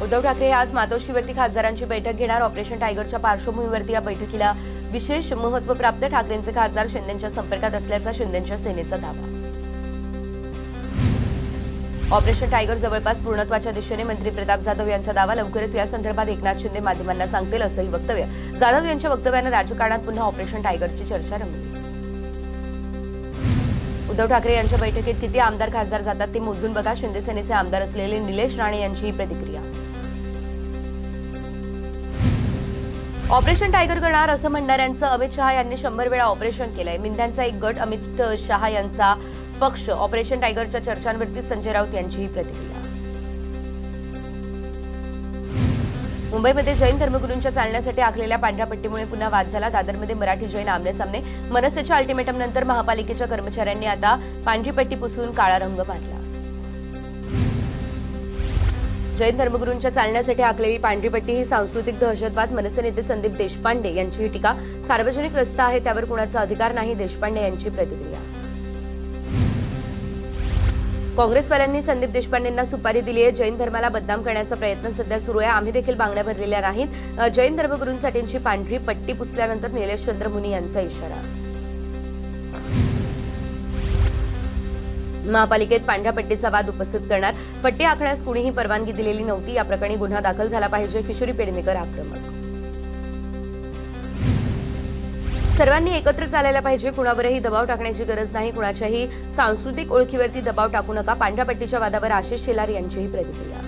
उद्धव ठाकरे आज मातोश्रीवरती खासदारांची बैठक घेणार। ऑपरेशन टायगरच्या पार्श्वभूमीवरती या बैठकीला विशेष महत्त्व प्राप्त। ठाकरेंचे खासदार शिंदेंच्या संपर्कात असल्याचा शिंदेंच्या सेनेचा दावा। ऑपरेशन टायगर जवळपास पूर्णत्वाच्या दिशेने मंत्री प्रताप जाधव यांचा दावा। लवकरच या संदर्भात एकनाथ शिंदे माध्यमांना सांगतील असंही वक्तव्य। जाधव यांच्या वक्तव्याने राजकारणात पुन्हा ऑपरेशन टायगरची चर्चा रंगली। उद्धव ठाकरे यांच्या बैठकीत किती आमदार खासदार जातात ते मोजून बघा। शिंदे सेनेचे आमदार असलेले निलेश राणे यांची ही प्रतिक्रिया। ऑपरेशन टायगर करणार असं म्हणणाऱ्यांचं अमित शहा यांनी 100 वेळा ऑपरेशन केलंय। मिंद्यांचा एक गट अमित शहा यांचा पक्ष। ऑपरेशन टायगरच्या चर्चांवरती संजय राऊत यांची ही प्रतिक्रिया। मुंबईमध्ये जैन धर्मगुरूंच्या चालण्यासाठी आखलेल्या पांढऱ्या पट्टीमुळे पुन्हा वाद झाला। दादरमध्ये मराठी जैन आमने-सामने। मनसेच्या अल्टिमेटमनंतर महापालिकेच्या कर्मचाऱ्यांनी आता पांढरी पट्टी पुसून काळा रंग मारला। जैन धर्मगुरूंच्या चालण्यासाठी आखलेली पांढरी पट्टी ही सांस्कृतिक दहशतवाद। मनसे नेते संदीप देशपांडे यांची ही टीका। सार्वजनिक रस्ता आहे त्यावर कुणाचा अधिकार नाही, देशपांडे यांची प्रतिक्रिया। काँग्रेसवाल्यांनी संदीप देशपांडेंना सुपारी दिली आहे। जैन धर्माला बदनाम करण्याचा प्रयत्न सध्या सुरू आहे। आम्ही देखील मागण्या भरलेल्या नाहीत। जैन धर्मगुरूंसाठीची पांढरी पट्टी पुसल्यानंतर निलेश चंद्र मुनी यांचा इशारा। महापालिकेत पांढऱ्या पट्टीचा वाद उपस्थित करणार। पट्टी आखण्यास कुणीही परवानगी दिलेली नव्हती। या प्रकरणी गुन्हा दाखल झाला पाहिजे। किशोरी पेडणेकर आक्रमक। सर्वांनी एकत्र चालायला पाहिजे। कुणावरही दबाव टाकण्याची गरज नाही। कुणाच्याही सांस्कृतिक ओळखीवरती दबाव टाकू नका। पांढऱ्या पट्टीच्या वादावर आशिष शेलार यांचीही प्रतिक्रिया।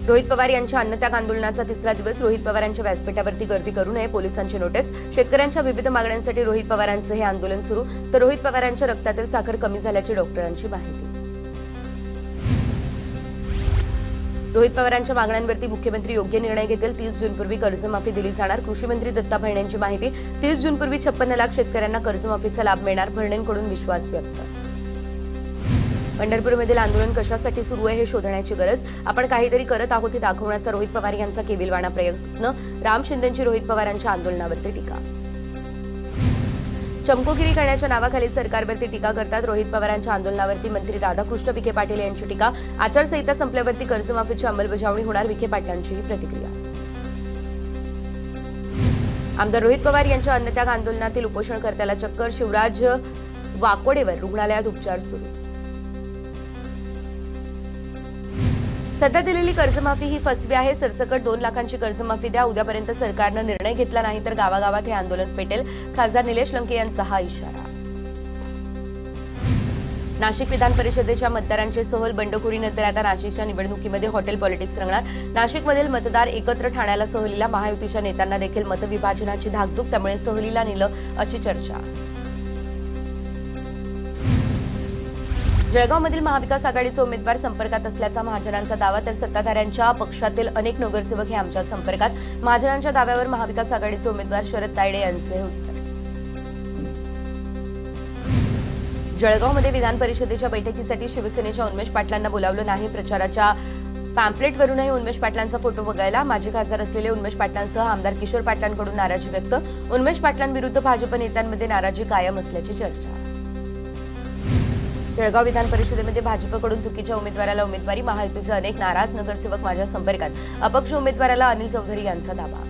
रोहित पवार यांच्या अन्नत्याग आंदोलनाचा तिसरा दिवस। रोहित पवारांच्या व्यासपीठावरती गर्दी करू नये, पोलिसांची नोटीस। शेतकऱ्यांच्या विविध मागण्यांसाठी रोहित पवारांचं हे आंदोलन सुरू। तर रोहित पवारांच्या रक्तातील साखर कमी झाल्याची डॉक्टरांची माहिती। रोहित पवारांच्या मागण्यांवरती मुख्यमंत्री योग्य निर्णय घेतील। 30 जूनपूर्वी कर्जमाफी दिली जाणार। कृषी मंत्री दत्ता भरणेंची माहिती। 30 जूनपूर्वी 56 लाख शेतकऱ्यांना कर्जमाफीचा लाभ मिळणार। भरणेंकडून विश्वास व्यक्त। पंढरपूरमधील आंदोलन कशासाठी सुरू आहे हे शोधण्याची गरज। आपण काहीतरी करत आहोत हे दाखवण्याचा रोहित पवार यांचा केविलवाणा प्रयत्न। राम शिंदेंची रोहित पवारांच्या आंदोलनावरती टीका। चमकोगिरी करण्याच्या नावाखाली सरकारवरती टीका करतात। रोहित पवारांच्या आंदोलनावरती मंत्री राधाकृष्ण विखे पाटील यांची टीका। आचारसंहिता संपल्यावरती कर्जमाफीची अंमलबजावणी होणार। विखे पाटलांची ही प्रतिक्रिया। आमदार रोहित पवार यांच्या अन्नत्याग आंदोलनातील उपोषणकर्त्याला चक्कर। शिवराज वाकोडेवर रुग्णालयात उपचार सुरू। सध्या दिलेली कर्जमाफी ही फसवी आहे। सरसकट 2 लाखांची कर्जमाफी द्या। उद्यापर्यंत सरकारनं निर्णय घेतला नाही तर गावागावात हे आंदोलन पेटेल। खासदार निलेश लंके यांचा हा इशारा। नाशिक विधान परिषदेच्या मतदारांची सहल बंडखोरीनंतर आता नाशिकच्या निवडणुकीमध्ये हॉटेल पॉलिटिक्स रंगणार। नाशिकमधील मतदार एकत्र ठाण्याला सहलीला। महायुतीच्या नेत्यांना देखील मतविभाजनाची धाकधूक, त्यामुळे सहलीला नेलं अशी चर्चा। जळगावमधील महाविकास आघाडीचे उमेदवार संपर्कात असल्याचा महाजनांचा दावा। तर सत्ताधाऱ्यांच्या पक्षातील अनेक नगरसेवक हे आमच्या संपर्कात। महाजनांच्या दाव्यावर महाविकास आघाडीचे उमेदवार शरद तायडे यांचे उत्तर। जळगावमध्ये विधान परिषदेच्या बैठकीसाठी शिवसेनेच्या उन्मेष पाटलांना बोलावलं नाही। प्रचाराच्या पॅम्पलेटवरूनही उन्मेष पाटलांचा फोटो बघायला। माजी खासदार असलेले उन्मेष पाटलांसह आमदार किशोर पाटलांकडून नाराजी व्यक्त। उन्मेष पाटलांविरुद्ध भाजप नेत्यांमध्ये नाराजी कायम असल्याची चर्चा। जळगाव विधान परिषदेमध्ये भाजपकडून चुकीच्या उमेदवाराला उमेदवारी। महायुतीचे अनेक नाराज नगरसेवक माझ्या संपर्कात। अपक्ष उमेदवाराला अनिल चौधरी यांचा दावा।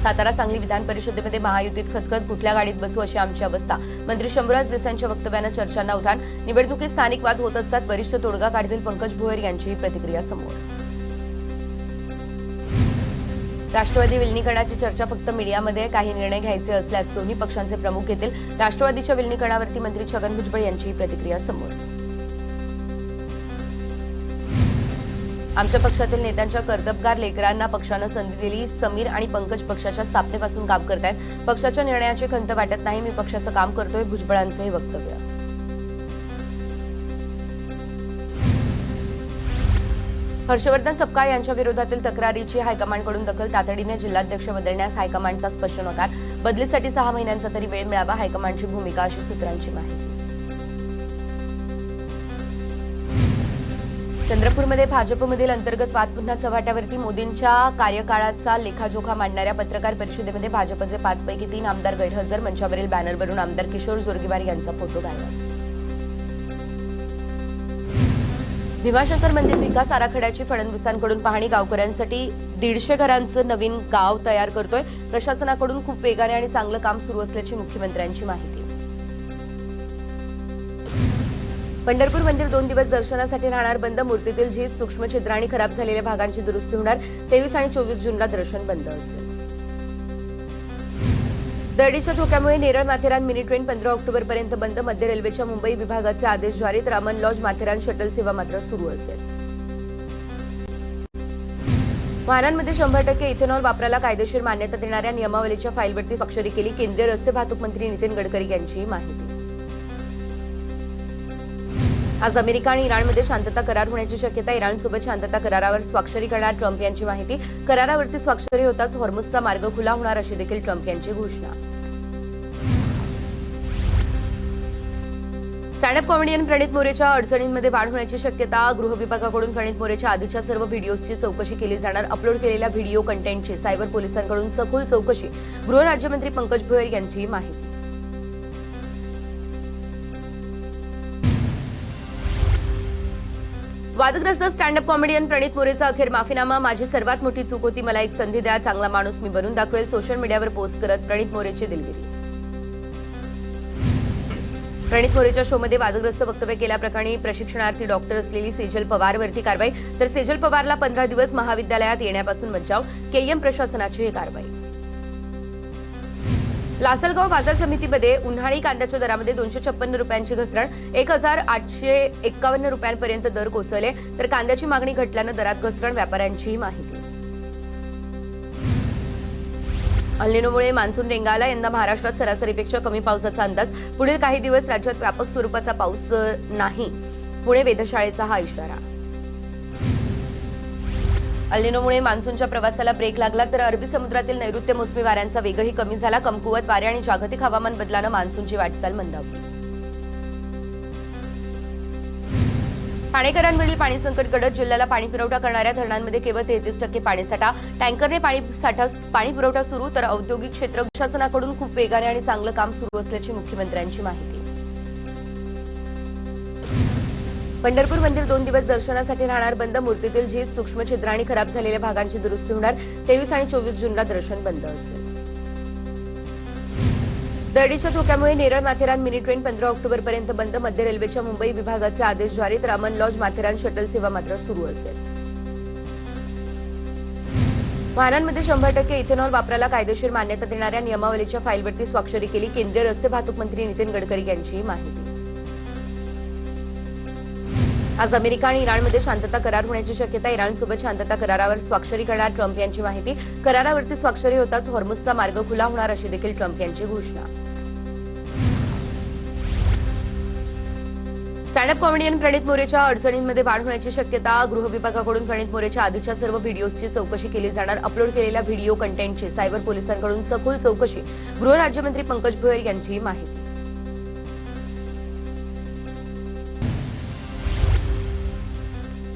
सातारा सांगली विधान परिषदेमध्ये महायुतीत खतखत। कुठल्या गाडीत बसू अशी आमची अवस्था। मंत्री शंभूराज देसाईंच्या वक्तव्यानं चर्चांना उधाण। निवडणुकीत स्थानिक वाद होत असतात। वरिष्ठ तोडगा काढतील पंकज भोयर यांचीही प्रतिक्रिया समोर। राष्ट्रवादी विलिनीकरणाची चर्चा फक्त मीडियामध्ये। काही निर्णय घ्यायचे असल्यास दोन्ही पक्षांचे प्रमुख घेतील। राष्ट्रवादीच्या विलिनीकरणावरती मंत्री छगन भुजबळ यांची प्रतिक्रिया समोर। आमच्या पक्षातील नेत्यांच्या कर्तबगार लेकरांना पक्षानं संधी दिली। समीर आणि पंकज पक्षाच्या स्थापनेपासून काम करतायत। पक्षाच्या निर्णयाची खंत वाटत नाही। मी पक्षाचं काम करतोय, भुजबळांचं हे वक्तव्य। हर्षवर्धन सपकाळ यांच्या विरोधातील तक्रारीची हायकमांडकडून दखल। तातडीने जिल्हाध्यक्ष बदलण्यास हायकमांडचा स्पष्ट नकार। बदलीसाठी 6 महिन्यांचा तरी वेळ मिळावा। हायकमांडची भूमिका अशी सूत्रांची माहिती। चंद्रपूरमध्ये भाजपमधील अंतर्गत वाद पुन्हा चव्हाट्यावरती। मोदींच्या कार्यकाळाचा लेखाजोखा मांडणाऱ्या पत्रकार परिषदेमध्ये भाजपचे 5 पैकी 3 आमदार गैरहजर। मंचावरील बॅनरवरून आमदार किशोर जोरगेवार यांचा फोटो गायब। भीमाशंकर मंदिर विकास आराखड्याची फडणवीसांकडून पाहणी गावकऱ्यांसाठी 150 घरांचं नवीन गाव तयार करतोय। प्रशासनाकडून खूप वेगाने आणि चांगलं काम सुरू असल्याची मुख्यमंत्र्यांची माहिती। पंढरपूर मंदिर 2 दिवस दर्शनासाठी राहणार बंद। मूर्तीतील झीज, सूक्ष्मछिद्र आणि खराब झालेल्या भागांची दुरुस्ती होणार। 23 आणि 24 जूनला दर्शन बंद असेल। दरडीच्या धोक्यामुळे नेरळ माथेरान मिनी ट्रेन 15 ऑक्टोबरपर्यंत बंद। मध्य रेल्वेच्या मुंबई विभागाचे आदेश जारी, तर अमन लॉज माथेरान शटल सेवा मात्र सुरू असेल। वाहनांमध्ये 100% इथेनॉल वापराला कायदेशीर मान्यता देणाऱ्या नियमावलीच्या फाईलवरती स्वाक्षरी केली। केंद्रीय रस्ते वाहतूक मंत्री नितीन गडकरी यांची माहिती। आज अमेरिका आणि इराणमध्ये शांतता करार होण्याची शक्यता। इराणसोबत शांतता करारावर स्वाक्षरी करणार ट्रम्प यांची माहिती। करारावरती स्वाक्षरी होताच हॉर्मुझचा मार्ग खुला होणार अशी देखील ट्रम्प यांची घोषणा। स्टँडअप कॉमेडियन प्रणित मोरेच्या अडचणींमध्ये वाढ होण्याची शक्यता। गृह विभागाकडून प्रणित मोरेच्या आधीच्या सर्व व्हिडिओजची चौकशी केली जाणार। अपलोड केलेल्या व्हिडिओ कंटेंटची सायबर पोलिसांकडून सखोल चौकशी। गृह राज्यमंत्री पंकज भोयर यांची माहिती। वादग्रस्त स्टँडअप कॉमेडियन प्रणित मोरेचा अखेर माफीनामा। माझी सर्वात मोठी चूक होती, मला एक संधी द्या, चांगला माणूस मी बनून दाखवेल, सोशल मीडियावर पोस्ट करत प्रणित मोरेची दिलगिरी। प्रणित मोरेच्या शोमध्ये वादग्रस्त वक्तव्य केल्याप्रकरणी प्रशिक्षणार्थी डॉक्टर असलेली सेजल पवारवरती कारवाई, तर सेजल पवारला 15 दिवस महाविद्यालयात येण्यापासून बचाव। केएम प्रशासनाची ही कारवाई। लासलगाव बाजार समितीमध्ये उन्हाळी कांद्याच्या दरामध्ये 256 रुपयांची घसरण, 1851 रुपयांपर्यंत दर कोसळले, तर कांद्याची मागणी घटल्यानं दरात घसरण, व्यापाऱ्यांची माहिती। अल निनोमुळे मान्सून रेंगाळला, यंदा महाराष्ट्रात सरासरीपेक्षा कमी पावसाचा अंदाज। पुढील काही दिवस राज्यात व्यापक स्वरूपाचा पाऊस नाही, पुणे वेधशाळेचा हा इशारा। अल निनोमुळे मान्सूनच्या प्रवासाला ब्रेक लागला, तर अरबी समुद्रातील नैऋत्य मोसमी वाऱ्यांचा वेगही कमी झाला। कमकुवत वारे आणि जागतिक हवामान बदलानं मान्सूनची वाटचाल मंदावली। ठाणेकरांवरील पाणी संकट गडद, जिल्ह्याला पाणी पुरवठा करणाऱ्या धरणांमध्ये केवळ 33% पाणीसाठा। टँकरने पाणी पुरवठा सुरू, तर औद्योगिक क्षेत्र प्रशासनाकडून खूप वेगाने आणि चांगलं काम सुरू असल्याची मुख्यमंत्र्यांची माहिती। पंढरपूर मंदिर 2 दिवस दर्शनासाठी राहणार बंद। मूर्तीतील झीज, सूक्ष्मछिद्र आणि खराब झालेल्या भागांची दुरुस्ती होणार। 23 आणि 24 जूनला दर्शन बंद असेल। दरडीच्या धोक्यामुळे नेरळ माथेरान मिनी ट्रेन 15 ऑक्टोबरपर्यंत बंद। मध्य रेल्वेच्या मुंबई विभागाचे आदेश जारी, तर अमन लॉज माथेरान शटल सेवा मात्र सुरू असेल। वाहनांमध्ये 100% इथेनॉल वापराला कायदेशीर मान्यता देणाऱ्या नियमावलीच्या फाईलवरती स्वाक्षरी केली। केंद्रीय रस्ते वाहतूक मंत्री नितीन गडकरी यांची माहिती। आज अमेरिका आणि इराणमध्ये शांतता करार होण्याची शक्यता। इराणसोबत शांतता करारावर स्वाक्षरी करणार ट्रम्प यांची माहिती। करारावरती स्वाक्षरी होताच हॉर्मुझचा मार्ग खुला होणार अशी देखील ट्रम्प यांची घोषणा। स्टँडअप कॉमेडियन प्रणित मोरेच्या अडचणींमध्ये वाढ होण्याची शक्यता। गृह विभागाकडून प्रणित मोरेच्या आधीच्या सर्व व्हिडिओजची चौकशी केली जाणार। अपलोड केलेल्या व्हिडिओ कंटेंटची सायबर पोलिसांकडून सखोल चौकशी। गृह राज्यमंत्री पंकज भोयर यांची माहिती।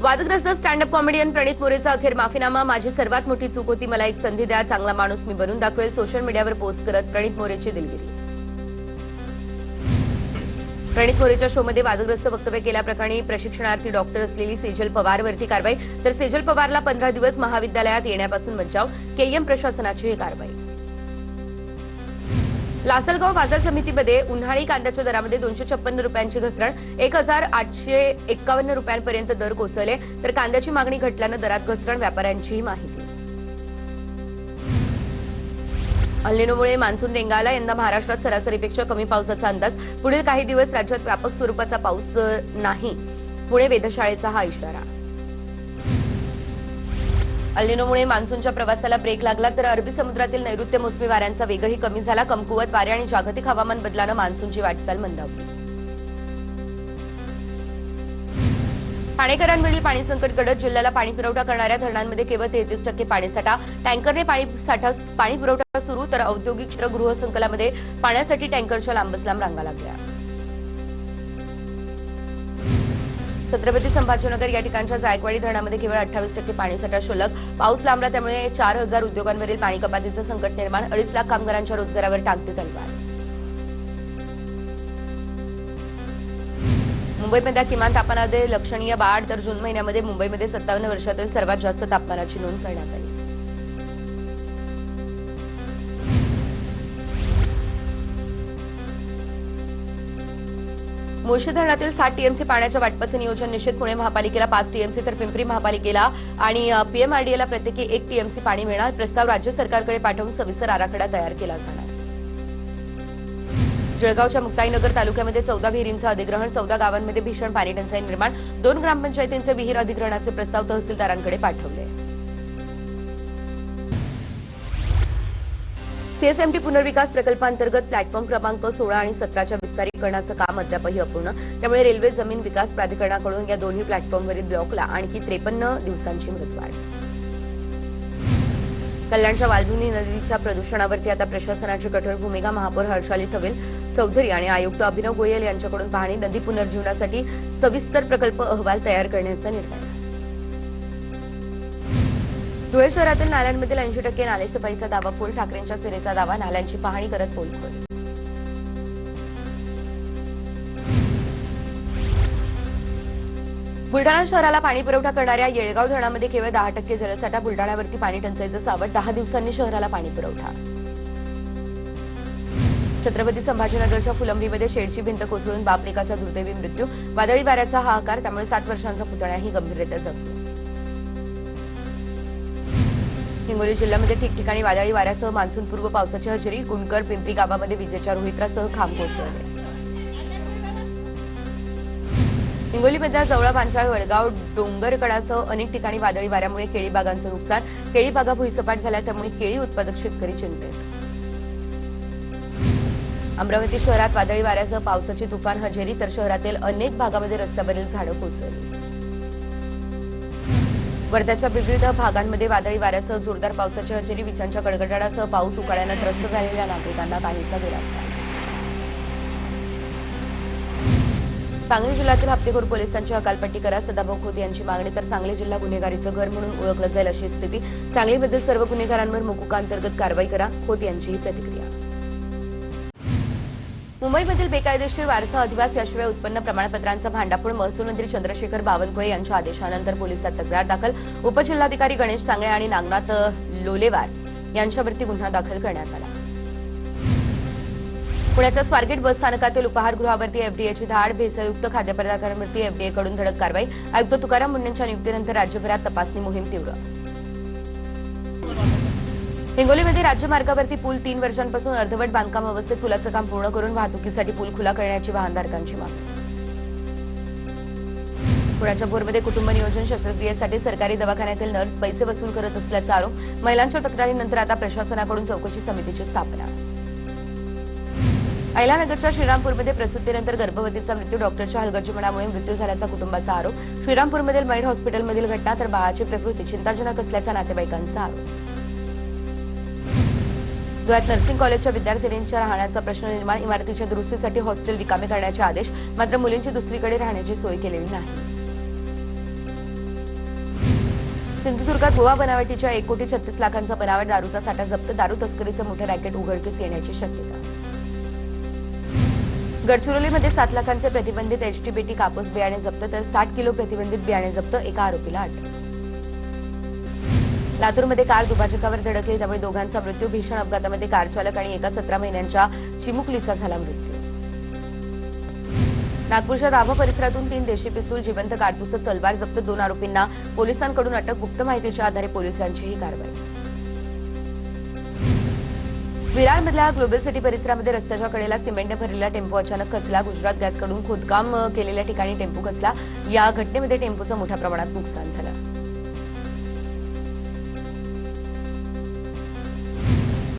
वादग्रस्त स्टँडअप कॉमेडियन प्रणित मोरेचा अखेर माफीनामा। माझी सर्वात मोठी चूक होती, मला एक संधी द्या, चांगला माणूस मी बनून दाखवेल, सोशल मीडियावर पोस्ट करत प्रणित मोरेची दिलगिरी। प्रणित मोरेच्या शोमध्ये वादग्रस्त वक्तव्य केल्याप्रकरणी प्रशिक्षणार्थी डॉक्टर असलेली सेजल पवारवरती कारवाई, तर सेजल पवारला 15 दिवस महाविद्यालयात येण्यापासून बचाव। केएम प्रशासनाची ही कारवाई। लासलगाव बाजार समितीमध्ये उन्हाळी कांद्याच्या दरामध्ये 256 रुपयांची घसरण, 1851 रुपयांपर्यंत दर कोसळले, तर कांद्याची मागणी घटल्यानं दरात घसरण, व्यापाऱ्यांची माहिती। अल निनोमुळे मान्सून रेंगाळला, यंदा महाराष्ट्रात सरासरीपेक्षा कमी पावसाचा अंदाज। पुढील काही दिवस राज्यात व्यापक स्वरूपाचा पाऊस नाही, पुणे वेधशाळेचा हा इशारा। अल निनोमुळे मान्सूनच्या प्रवासाला ब्रेक लागला, तर अरबी समुद्रातील नैऋत्य मोसमी वाऱ्यांचा वेगही कमी झाला। कमकुवत वारे आणि जागतिक हवामान बदलानं मान्सूनची वाटचाल मंदावली। ठाणेकरांवरील पाणी संकट गडद, जिल्ह्याला पाणी पुरवठा करणाऱ्या धरणांमध्ये केवळ 33% पाणीसाठा। टँकरने पाणी पुरवठा सुरू, तर औद्योगिक क्षेत्र गृहसंकुलामध्ये पाण्यासाठी टँकरच्या लांबच लांब रांगा लागल्या। छत्रपती संभाजीनगर या ठिकाणच्या जायकवाडी धरणामध्ये केवळ 28% पाणीसाठा शिल्लक। पाऊस लांबला, त्यामुळे 4000 उद्योगांवरील पाणी कपातीचं संकट निर्माण। 2.5 लाख कामगारांच्या रोजगारावर टांगती तलवार। मुंबईमध्ये किमान तापमानामध्ये लक्षणीय वाढ, तर जून महिन्यामध्ये मुंबईमध्ये 57 वर्षातील सर्वात जास्त तापमानाची नोंद करण्यात आली. मुळशी धरणातील 60 टीएमसी पाण्याच्या वाटपाचे नियोजन निश्चित. पुणे महापालिकेला 5 टीएमसी तर पिंपरी महापालिकेला आणि पीएमआरडीएला प्रत्येकी 1 टीएमसी पाणी मिळणार. प्रस्ताव राज्य सरकारकडे पाठवून सविस्तर आराखडा तयार केला जाणार. जळगावच्या मुक्ताईनगर तालुक्यामध्ये 14 विहिरींचं अधिग्रहण, 14 गावांमध्ये भीषण पाणी टंचाई निर्माण. 2 ग्रामपंचायतींचे विहीर अधिग्रहणाचे प्रस्ताव तहसीलदारांकडे पाठवले. सीएसएमटी पुनर्विकास प्रकल्पांतर्गत प्लॅटफॉर्म क्रमांक 16 आणि 17च्या विस्तारीकरणाचं काम अद्यापही अपूर्ण. त्यामुळे रेल्वे जमीन विकास प्राधिकरणाकडून या दोन्ही प्लॅटफॉर्मवरील ब्लॉकला आणखी 53 दिवसांची मुदतवाढ. कल्याणच्या वालधुनी नदीच्या प्रदूषणावरती आता प्रशासनाची कठोर भूमिका. महापौर हर्षाली थविल चौधरी आणि आयुक्त अभिनव गोयल यांच्याकडून पाहणी. नदी पुनर्जीवनासाठी सविस्तर प्रकल्प अहवाल तयार करण्याचा निर्णय. धुळे शहरातील नाल्यांमधील 80% नालेसफाईचा दावा फोल. ठाकरेंच्या सेनेचा दावा. नाल्यांची पाहणी करत पोलखोल. बुलडाणा शहराला पाणी पुरवठा करणाऱ्या येळगाव धरणामध्ये केवळ 10% जलसाठा. बुलडाण्यावरती पाणी टंचाईचं सावट. 10 दिवसांनी शहराला पाणी पुरवठा. छत्रपती संभाजीनगरच्या फुलंब्रीमध्ये शेडची भिंत कोसळून बापलेकाचा दुर्दैवी मृत्यू. वादळी वाऱ्याचा हा आकार, त्यामुळे 7 वर्षांचा पुतण्याही गंभीररित्या जखमी. हिंगोली जिल्ह्यामध्ये ठिकठिकाणी वादळी वाऱ्यासह मान्सूनपूर्व पावसाची हजेरी. गुंडकर पिंपरी गावामध्ये विजेच्या रोहित्रासह खांब कोसळले. हिंगोलीमधल्या जवळा, पांचाळ, वडगाव, डोंगरकडासह अनेक ठिकाणी वादळी वाऱ्यामुळे केळी बागांचं नुकसान. केळी बागा भुईसपाट झाल्या, त्यामुळे केळी उत्पादक शेतकरी चिंतेत. अमरावती शहरात वादळी वाऱ्यासह पावसाची तुफान हजेरी, तर शहरातील अनेक भागामध्ये रस्त्यावरील झाडं कोसळली. वर्ध्याच्या विविध भागांमध्ये वादळी वाऱ्यासह जोरदार पावसाची हजेरी. विजांच्या कडकडाटासह पाऊस उकाड्यानं त्रस्त झालेल्या नागरिकांना काहीसा दिलासा. सांगली जिल्ह्यातील हप्तेखोर पोलिसांची हकालपट्टी करा. सदाभाऊ खोत यांची मागणी. तर सांगली जिल्हा गुन्हेगारीचं घर म्हणून ओळखलं जाईल अशी स्थिती. सांगलीमधील सर्व गुन्हेगारांवर मोकुका अंतर्गत कारवाई करा. खोत यांचीही प्रतिक्रिया. मुंबईमधील बेकायदेशीर वारसा अधिवास याशिवाय उत्पन्न प्रमाणपत्रांचा भांडाफोड. महसूल मंत्री चंद्रशेखर बावनकुळे यांच्या आदेशानंतर पोलिसात तक्रार दाखल. उपजिल्हाधिकारी गणेश सांगळे आणि नागनाथ लोलेवार यांच्यावरती गुन्हा दाखल करण्यात आला. पुण्याच्या स्वारगेट बस स्थानकातील उपाहारगृहावरती एफडीएची धाड. भेसळयुक्त खाद्यपदार्थांवरती एफडीएकडून धडक कारवाई. आयुक्त तुकाराम मुंढेंच्या नियुक्तीनंतर राज्यभरात तपासणी मोहीम तीव्र. हिंगोलीमध्ये राज्यमार्गावरती पूल 3 वर्षांपासून अर्धवट बांधकाम अवस्थेत. पुलाचं काम पूर्ण करून वाहतुकीसाठी पूल खुला करण्याची वाहनधारकांची मागणी. पुण्याच्या भोरमध्ये कुटुंब नियोजन शस्त्रक्रियेसाठी सरकारी दवाखान्यातील नर्स पैसे वसूल करत असल्याचा आरोप. महिलांच्या तक्रारीनंतर आता प्रशासनाकडून चौकशी समितीची स्थापना. अहिलानगरच्या श्रीरामपूरमध्ये प्रसूतीनंतर गर्भवतीचा मृत्यू. डॉक्टरच्या हलगर्जीपणामुळे मृत्यू झाल्याचा कुटुंबाचा आरोप. श्रीरामपूरमधील मैड हॉस्पिटलमधील घटना, तर बाळाची प्रकृती चिंताजनक असल्याचा नातेवाईकांचा आरोप. धुळ्यात नर्सिंग कॉलेजच्या विद्यार्थिनींच्या राहण्याचा प्रश्न निर्माण. इमारतीच्या दुरुस्तीसाठी हॉस्टेल रिकामे करण्याचे आदेश, मात्र मुलींची दुसरीकडे राहण्याची सोय केलेली नाही. सिंधुदुर्गात गोवा बनावटीच्या 1,36 लाखांचा बनावट दारूचा साठा जप्त. दारू तस्करीचं मोठे रॅकेट उघडकीस येण्याची शक्यता. गडचिरोलीमध्ये 7 लाखांचे प्रतिबंधित एचटीबीटी कापूस बियाणे जप्त, तर 60 किलो प्रतिबंधित बियाणे जप्त. एका आरोपीला अटक. लातूरमध्ये कार दुभाजकावर धडकली, त्यामुळे दोघांचा मृत्यू. भीषण अपघातामध्ये कार चालक आणि एका 17 महिन्यांच्या चिमुकलीचा झाला मृत्यू. नागपूरच्या दाभा परिसरातून 3 देशी पिस्तूल, जिवंत काडतुसं, तलवार जप्त. 2 आरोपींना पोलिसांकडून अटक. गुप्त माहितीच्या आधारे पोलिसांची ही कारवाई. विरारमधल्या ग्लोबल सिटी परिसरामध्ये रस्त्याच्या कडेला सिमेंटने भरलेला टेम्पो अचानक खचला. गुजरात गॅसकडून खोदकाम केलेल्या ठिकाणी टेम्पो खचला. या घटनेमध्ये टेम्पोचं मोठ्या प्रमाणात नुकसान झालं.